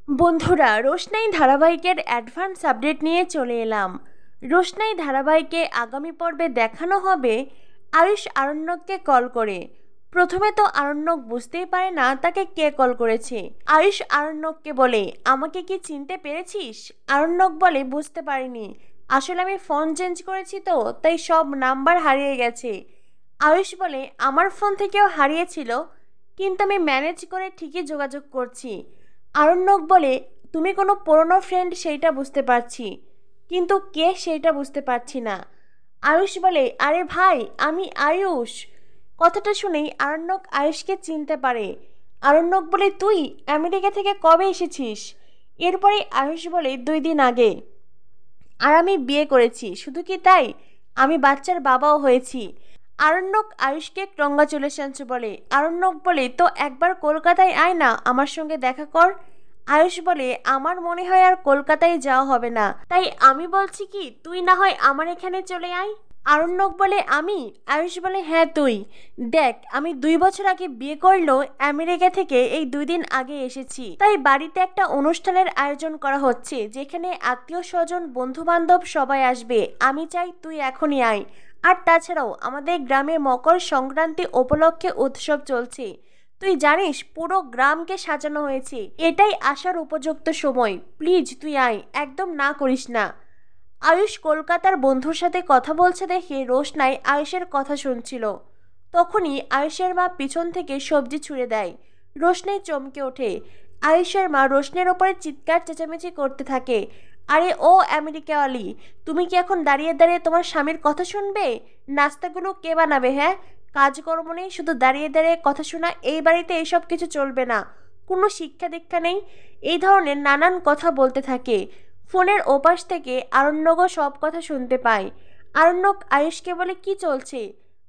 বন্ধুরা, রোশনাই ধারাবাহিকের advance update নিয়ে চলে এলাম। রোশনাই ধারাবাহিকে আগামী পর্বে দেখানো হবে আয়ুষ আরণ্যককে কল করে। প্রথমে তো আরণ্যক বুঝতেই পারে না তাকে কে কল করেছে। আয়ুষ আরণ্যককে বলে, আমাকে কি চিনতে পেরেছিস? আরণ্যক বলে, বুঝতে পারিনি, আসলে আমি ফোন চেঞ্জ করেছি তো, তাই সব নাম্বার হারিয়ে গেছে। আয়ুষ বলে, আমার ফোন থেকেও হারিয়েছিল, কিন্তু আমি ম্যানেজ করে ঠিকই যোগাযোগ করছি। আরণ্যক বলে, তুমি কোনো পুরনো ফ্রেন্ড সেইটা বুঝতে পারছি, কিন্তু কে সেইটা বুঝতে পারছি না। আয়ুষ বলে, আরে ভাই, আমি আয়ুষ। কথাটা শুনেই আরণ্যক আয়ুষকে চিনতে পারে। আরণ্যক বলে, তুই আমেরিকা থেকে কবে এসেছিস? এরপরে আয়ুষ বলে, 2 দিন আগে। আর আমি বিয়ে করেছি, শুধু কি তাই, আমি বাচ্চার বাবাও হয়েছি। আরণ্যক আয়ুষকে কংগ্রাচুলেশনস বলে। আরণ্যক বলে, তো একবার কলকাতায় আয় না, আমার সঙ্গে দেখা কর। আয়ুষ বলে, আমার মনে হয় আর কলকাতায় যাওয়া হবে না, তাই আমি বলছি কি, তুই না হয় আমার এখানে চলে আয়। আরণ্যক বলে, আমি? আয়ুষ বলে, হ্যাঁ তুই। দেখ, আমি 2 বছর আগে বিয়ে করলেও আমেরিকা থেকে এই 2 দিন আগে এসেছি, তাই বাড়িতে একটা অনুষ্ঠানের আয়োজন করা হচ্ছে, যেখানে আত্মীয় স্বজন বন্ধু বান্ধব সবাই আসবে। আমি চাই তুই এখনই আয়। আর তাছাড়াও আমাদের গ্রামে মকর সংক্রান্তি উপলক্ষে উৎসব চলছে, তুই জানিস পুরো গ্রামকে সাজানো হয়েছে, এটাই আসার উপযুক্ত সময়, প্লিজ তুই আয়, একদম না করিস না। আয়ুষ কলকাতার বন্ধুর সাথে কথা বলছে দেখে রোশনাই আয়ুষের কথা শুনছিল। তখনই আয়ুষের মা পিছন থেকে সবজি ছুঁড়ে দেয়। রোশনাই চমকে ওঠে। আয়ুষের মা রোশনের ওপরে চিৎকার চেঁচামেচি করতে থাকে, আরে ও আমেরিকাওয়ালি, তুমি কি এখন দাঁড়িয়ে দাঁড়িয়ে তোমার স্বামীর কথা শুনবে? নাস্তাগুলো কে বানাবে? হ্যাঁ, কাজকর্ম নেই, শুধু দাঁড়িয়ে দাঁড়িয়ে কথা শোনা, এই বাড়িতে এইসব কিছু চলবে না, কোনো শিক্ষা দীক্ষা নেই। এই ধরনের নানান কথা বলতে থাকে। ফোনের ওপাশ থেকে আরণ্যকও সব কথা শুনতে পায়। আরণ্যক আয়ুষকে বলে, কি চলছে?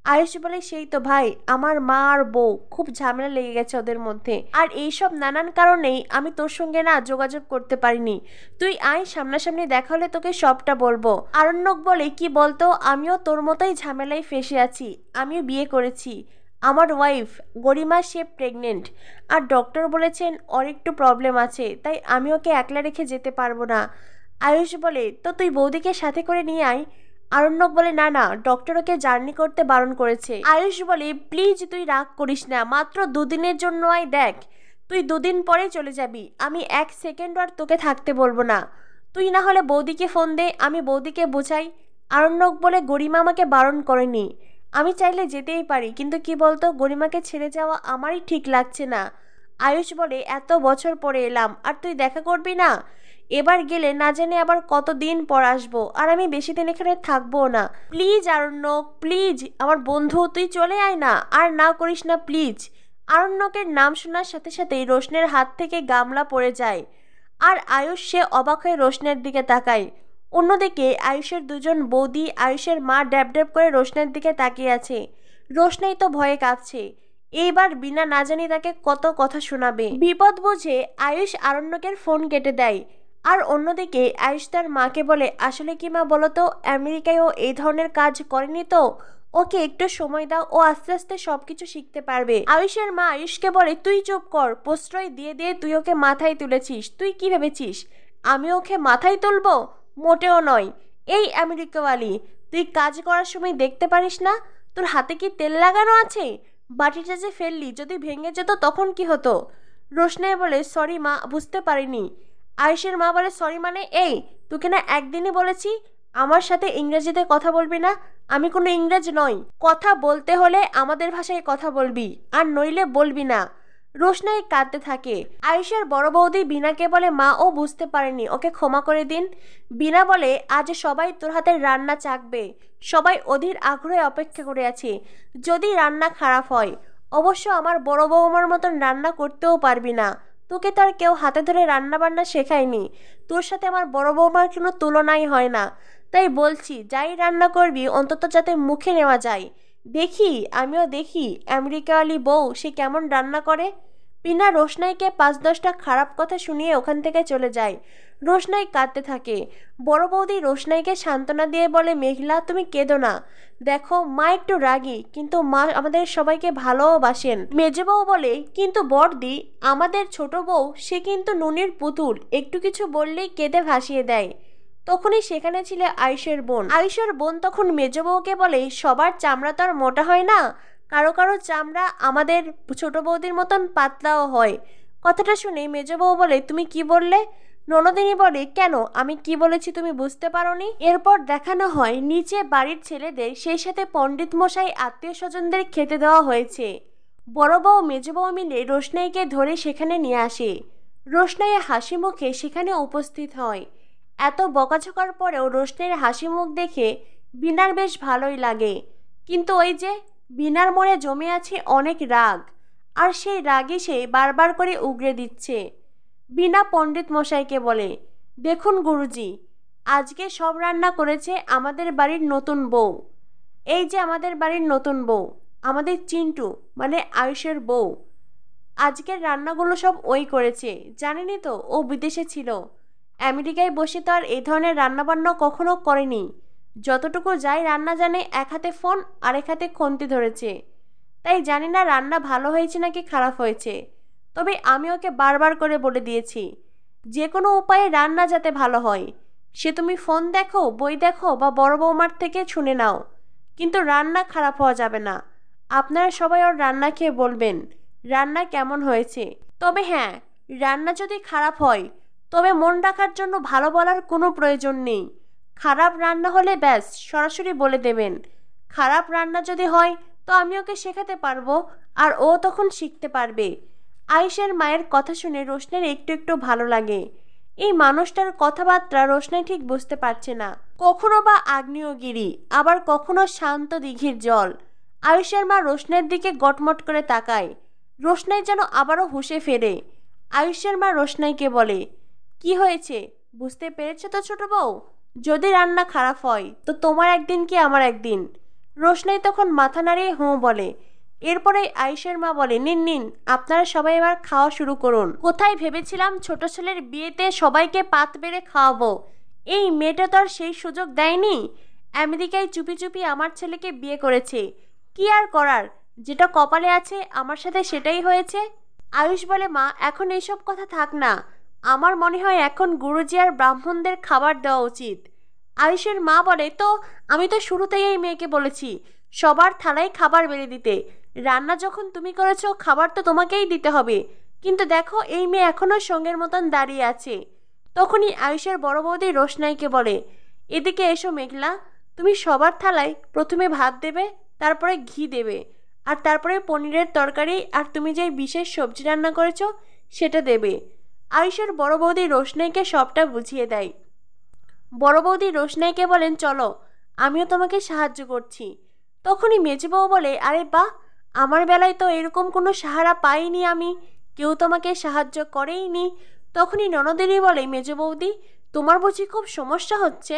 আয়ুষ বলে, সেই তো ভাই, আমার মা আর বউ খুব ঝামেলা লেগে গেছে ওদের মধ্যে, আর এইসব নানান কারণেই আমি তোর সঙ্গে না যোগাযোগ করতে পারিনি। তুই আয়, সামনাসামনি দেখা হলে তোকে সবটা বলবো। আরণ্যক বলে, কি বলতো, আমিও তোর মতোই ঝামেলায় ফেসে আছি, আমিও বিয়ে করেছি, আমার ওয়াইফ গরিমা, সে প্রেগনেন্ট, আর ডক্টর বলেছেন ওর একটু প্রবলেম আছে, তাই আমি ওকে একলা রেখে যেতে পারবো না। আয়ুষ বলে, তো তুই বৌদিকে সাথে করে নিয়ে আয়। আরণ্যক বলে, না না, ডক্টর ওকে জার্নি করতে বারণ করেছে। আয়ুষ বলে, প্লিজ তুই রাগ করিস না, মাত্র 2 দিনের জন্য আয়, দেখ তুই 2 দিন পরে চলে যাবি, আমি 1 সেকেন্ড আর তোকে থাকতে বলবো না। তুই না হলে বৌদিকে ফোন দে, আমি বৌদিকে বোঝাই। আরণ্যক বলে, গরিমা আমাকে বারণ করেনি, আমি চাইলে যেতেই পারি, কিন্তু কি বলতো, গরিমাকে ছেড়ে যাওয়া আমারই ঠিক লাগছে না। আয়ুষ বলে, এত বছর পরে এলাম আর তুই দেখা করবি না? এবার গেলে না জানি আবার কতদিন পর আসবো, আর আমি বেশি দিন এখানে থাকবো না। প্লিজ আরণ্যক, প্লিজ আমার বন্ধু, তুই চলে আয় না, আর না করিস না প্লিজ। আরণ্যকের নাম শোনার সাথে সাথেই রোশনের হাত থেকে গামলা পড়ে যায়, আর আয়ুষ সে অবাক হয়ে রোশনের দিকে তাকায়। অন্যদিকে আয়ুষের 2জন বৌদি, আয়ুষের মা ড্যাব ড্যাব করে রোশনের দিকে তাকিয়ে আছে। রোশনাই তো ভয়ে কাঁপছে, এইবার বিনা না জানি তাকে কত কথা শোনাবে। বিপদ বুঝে আয়ুষ আরণ্যকের ফোন কেটে দেয়। আর অন্যদিকে আয়ুষ তার মাকে বলে, আসলে কি মা বলতো, আমেরিকায় ও এই ধরনের কাজ করেনি তো, ওকে একটু সময় দাও, ও আস্তে আস্তে সবকিছু শিখতে পারবে। আয়ুষের মা আয়ুষকে বলে, তুই চুপ কর, প্রশ্রয় দিয়ে দিয়ে তুই ওকে মাথায় তুলেছিস, তুই কি ভেবেছিস আমি ওকে মাথায় তুলবো? মোটেও নয়। এই আমেরিকাওয়ালি, তুই কাজ করার সময় দেখতে পারিস না তোর হাতে কি তেল লাগানো আছে? বাটিটা যে ফেললি, যদি ভেঙে যেত তখন কি হতো? রোশনাই বলে, সরি মা, বুঝতে পারিনি। আয়ুষের মা বলে, সরি মানে? এই, তোকে না একদিনই বলেছি আমার সাথে ইংরেজিতে কথা বলবি না, আমি কোনো ইংরেজ নই, কথা বলতে হলে আমাদের ভাষায় কথা বলবি, আর নইলে বলবি না। রোশনাই কাঁদতে থাকে। আয়ুষের বড় বৌদি বিনাকে বলে, মা ও বুঝতে পারেনি, ওকে ক্ষমা করে দিন। বিনা বলে, আজ সবাই তোর হাতের রান্না চাখবে, সবাই অধীর আগ্রহে অপেক্ষা করে আছে, যদি রান্না খারাপ হয় অবশ্য আমার বড় বৌমার মতন রান্না করতেও পারবি না, তোকে তো আর কেউ হাতে ধরে রান্না বান্না শেখায়নি, তোর সাথে আমার বড় বৌমার কোনো তুলনাই হয় না, তাই বলছি যাই রান্না করবি অন্তত যাতে মুখে নেওয়া যায়, দেখি আমিও দেখি আমেরিকাওয়ালি বউ সে কেমন রান্না করে। বিনা রোশনাইকে ৫-১০টা খারাপ কথা শুনিয়ে ওখান থেকে চলে যায়। রোশনাই কাঁদতে থাকে। বড় বৌদি রোশনাইকে সান্ত্বনা দিয়ে বলে, মেঘলা তুমি কেঁদো না, দেখো মা একটু রাগী, কিন্তু মা আমাদের সবাইকে ভালোবাসেন। মেজো বউ বলে, কিন্তু বড়দি আমাদের ছোট বউ, সে কিন্তু নুনির পুতুল, একটু কিছু বললেই কেঁদে ভাসিয়ে দেয়। তখনই সেখানে ছিল আয়ুষের বোন। আয়ুষের বোন তখন মেজো বউকে বলে, সবার চামড়া তো আর মোটা হয় না, কারো কারো চামড়া আমাদের ছোট বৌদির মতন পাতলাও হয়। কথাটা শুনে মেজো বউ বলে, তুমি কি বললে? ননদিনী বলে, কেন, আমি কি বলেছি তুমি বুঝতে পারোনি? এরপর দেখানো হয় নিচে বাড়ির ছেলেদের, সেই সাথে পণ্ডিত মশাই আত্মীয় স্বজনদের খেতে দেওয়া হয়েছে। বড় বউ মেজো বউ মিলে রোশনাইকে ধরে সেখানে নিয়ে আসে। রোশনাই হাসি মুখে সেখানে উপস্থিত হয়। এত বকাঝকার পরেও রোশনাইয়ের হাসি মুখ দেখে বিনার বেশ ভালোই লাগে। কিন্তু ওই যে বিনার মনে জমে আছে অনেক রাগ, আর সেই রাগে সে বারবার করে উগরে দিচ্ছে। বিনা পণ্ডিত মশাইকে বলে, দেখুন গুরুজি, আজকে সব রান্না করেছে আমাদের বাড়ির নতুন বউ। এই যে আমাদের বাড়ির নতুন বউ, আমাদের চিন্টু মানে আয়ুষের বউ। আজকের রান্নাগুলো সব ওই করেছে, জানেনই তো ও বিদেশে ছিল, আমেরিকায় বসে তো আর এই ধরনের রান্নাবান্না কখনো করেনি। যতটুকু যাই রান্না জানে, এক হাতে ফোন আরেক হাতে খুন্তি ধরেছে। তাই জানি না রান্না ভালো হয়েছে নাকি খারাপ হয়েছে, তবে আমি ওকে বারবার করে বলে দিয়েছি যে কোনো উপায়ে রান্না যাতে ভালো হয়, সে তুমি ফোন দেখো, বই দেখো, বা বড় বৌমার থেকে শুনে নাও, কিন্তু রান্না খারাপ হওয়া যাবে না। আপনারা সবাই ওর রান্না খেয়ে বলবেন রান্না কেমন হয়েছে। তবে হ্যাঁ, রান্না যদি খারাপ হয় তবে মন রাখার জন্য ভালো বলার কোনো প্রয়োজন নেই। খারাপ রান্না হলে ব্যাস সরাসরি বলে দেবেন। খারাপ রান্না যদি হয় তো আমি ওকে শেখাতে পারবো, আর ও তখন শিখতে পারবে। আয়েশের মায়ের কথা শুনে রোশনাইর একটু একটু ভালো লাগে। এই মানুষটার কথাবার্তা রোশনাই ঠিক বুঝতে পারছে না, কখনো বা আগ্নেয়গিরি, আবার কখনো শান্ত দিঘির জল। আয়েশের মা রোশনাইয়ের দিকে গটমট করে তাকায়। রোশনাই যেন আবারও হুঁশে ফেরে। আয়েশের মা রোশনাইকে বলে, কি হয়েছে, বুঝতে পেরেছো তো ছোট বউ? যদি রান্না খারাপ হয় তো তোমার একদিন কি আমার একদিন। রোশনাই তখন মাথা নাড়িয়ে হুঁ বলে। এরপরে আয়েশের মা বলে, নিন নিন, আপনারা সবাই এবার খাওয়া শুরু করুন। কোথায় ভেবেছিলাম ছোট ছেলের বিয়েতে সবাইকে পাত বেড়ে খাওয়াবো, এই মেয়েটা তো আর সেই সুযোগ দেয়নি। আমেরিকায় চুপি চুপি আমার ছেলেকে বিয়ে করেছে, কি আর করার, যেটা কপালে আছে আমার সাথে সেটাই হয়েছে। আয়ুষ বলে, মা এখন এইসব কথা থাক না, আমার মনে হয় এখন গুরুজি আর ব্রাহ্মণদের খাবার দেওয়া উচিত। আয়ুষের মা বলে, তো আমি তো শুরুতেই এই মেয়েকে বলেছি সবার থালায় খাবার বেড়ে দিতে, রান্না যখন তুমি করেছো খাবার তো তোমাকেই দিতে হবে, কিন্তু দেখো এই মেয়ে এখনো সঙ্গের মতন দাঁড়িয়ে আছে। তখনই আয়ুষের বড় বৌদি রোশনাইকে বলে, এদিকে এসো মেঘলা, তুমি সবার থালায় প্রথমে ভাত দেবে, তারপরে ঘি দেবে, আর তারপরে পনিরের তরকারি আর তুমি যেই বিশেষ সবজি রান্না করেছো সেটা দেবে। আয়ুষের বড় বৌদি রোশনাইকে সবটা বুঝিয়ে দেয়। বড় বৌদি রোশনাইকে বলেন, চলো আমিও তোমাকে সাহায্য করছি। তখনই মেজো বউ বলে, আরে বাহ, আমার বেলায় তো এরকম কোনো সাহারা পাইনি আমি, কেউ তোমাকে সাহায্য করেইনি। তখনই ননদিনী বলে, মেজো বৌদি তোমার বুঝি খুব সমস্যা হচ্ছে?